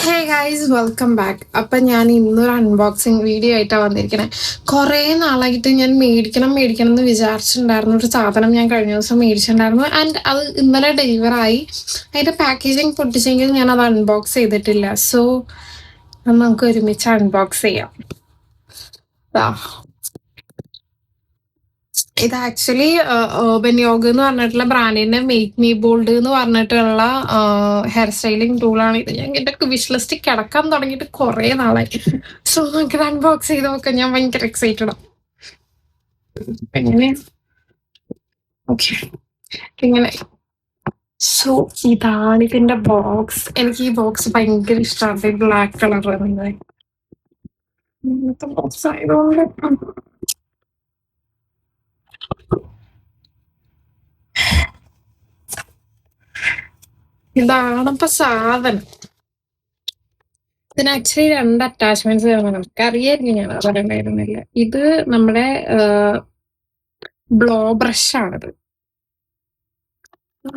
Hey guys welcome back. അപ്പം ഞാൻ ഇന്നൊരു അൺബോക്സിങ് വീഡിയോ ആയിട്ടാണ് വന്നിരിക്കണേ. കുറേ നാളായിട്ട് ഞാൻ മേടിക്കണം എന്ന് വിചാരിച്ചിട്ടുണ്ടായിരുന്നു. ഒരു സാധനം ഞാൻ കഴിഞ്ഞ ദിവസം മേടിച്ചിട്ടുണ്ടായിരുന്നു. ആൻഡ് അത് ഇന്നലെ ഡെലിവർ ആയി. അതിൻ്റെ പാക്കേജിങ് പൊട്ടിച്ചെങ്കിൽ ഞാൻ അത് അൺബോക്സ് ചെയ്തിട്ടില്ല. സോ നമുക്ക് ഒരുമിച്ച് അൺബോക്സ് ചെയ്യാം. ഇത് ആക്ച്വലി urban യോഗ എന്ന് പറഞ്ഞിട്ടുള്ള ബ്രാൻഡിന്റെ മേക്ക് മീ ബോൾഡ് എന്ന് പറഞ്ഞിട്ടുള്ള ഹെയർ സ്റ്റൈലിംഗ് ടൂളാണ് ഇത്. ഞാൻ എന്റെ വിഷ് ലിസ്റ്റ് കിടക്കാൻ തുടങ്ങിയിട്ട് കുറെ നാളായി. സോ നമുക്ക് അൺബോക്സ് ചെയ്ത് നോക്കാം. ഞാൻ ഭയങ്കര എക്സൈറ്റഡ് ആണ്. എങ്ങനെ ഓക്കെ ഇങ്ങനെ. സോ ഇതാണ് ഇതിന്റെ ബോക്സ്. എനിക്ക് ഈ ബോക്സ് ഭയങ്കര ഇഷ്ടമാണ്. ബ്ലാക്ക് കളർ ഇങ്ങനത്തെ ബോക്സ് ആയതുകൊണ്ട് ഇതാണിപ്പോ സാധനം. ഇതിന് ആക്ച്വലി 2 അറ്റാച്ച്മെന്റ്സ് നമുക്ക് അറിയായിരിക്കും. ഞാൻ പറയണ്ടായിരുന്നില്ല. ഇത് നമ്മുടെ ബ്ലോ ബ്രഷ് ആണിത്.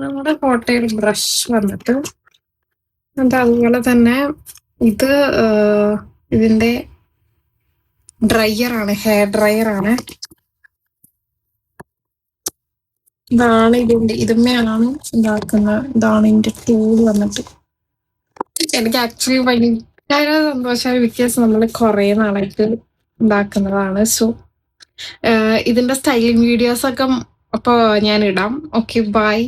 നമ്മുടെ ഹോട്ടൽ ബ്രഷ് വന്നിട്ട് അതുപോലെ തന്നെ ഇത് ഇതിന്റെ ഡ്രയർ ആണ്, ഹെയർ ഡ്രയർ ആണ്. ഇതാണ് ഇതുമ്മയാണ് ഉണ്ടാക്കുന്നത്. ഇതാണ് ഇതിന്റെ ടൂൾ വന്നിട്ട്. എനിക്ക് ആക്ച്വലി ഭയങ്കര സന്തോഷമായി. ബിക്കോസ് നമ്മൾ കുറെ നാളായിട്ട് ഉണ്ടാക്കുന്നതാണ്. സോ ഇതിന്റെ സ്റ്റൈലിംഗ് വീഡിയോസ് ഒക്കെ അപ്പൊ ഞാൻ ഇടാം. Okay bye.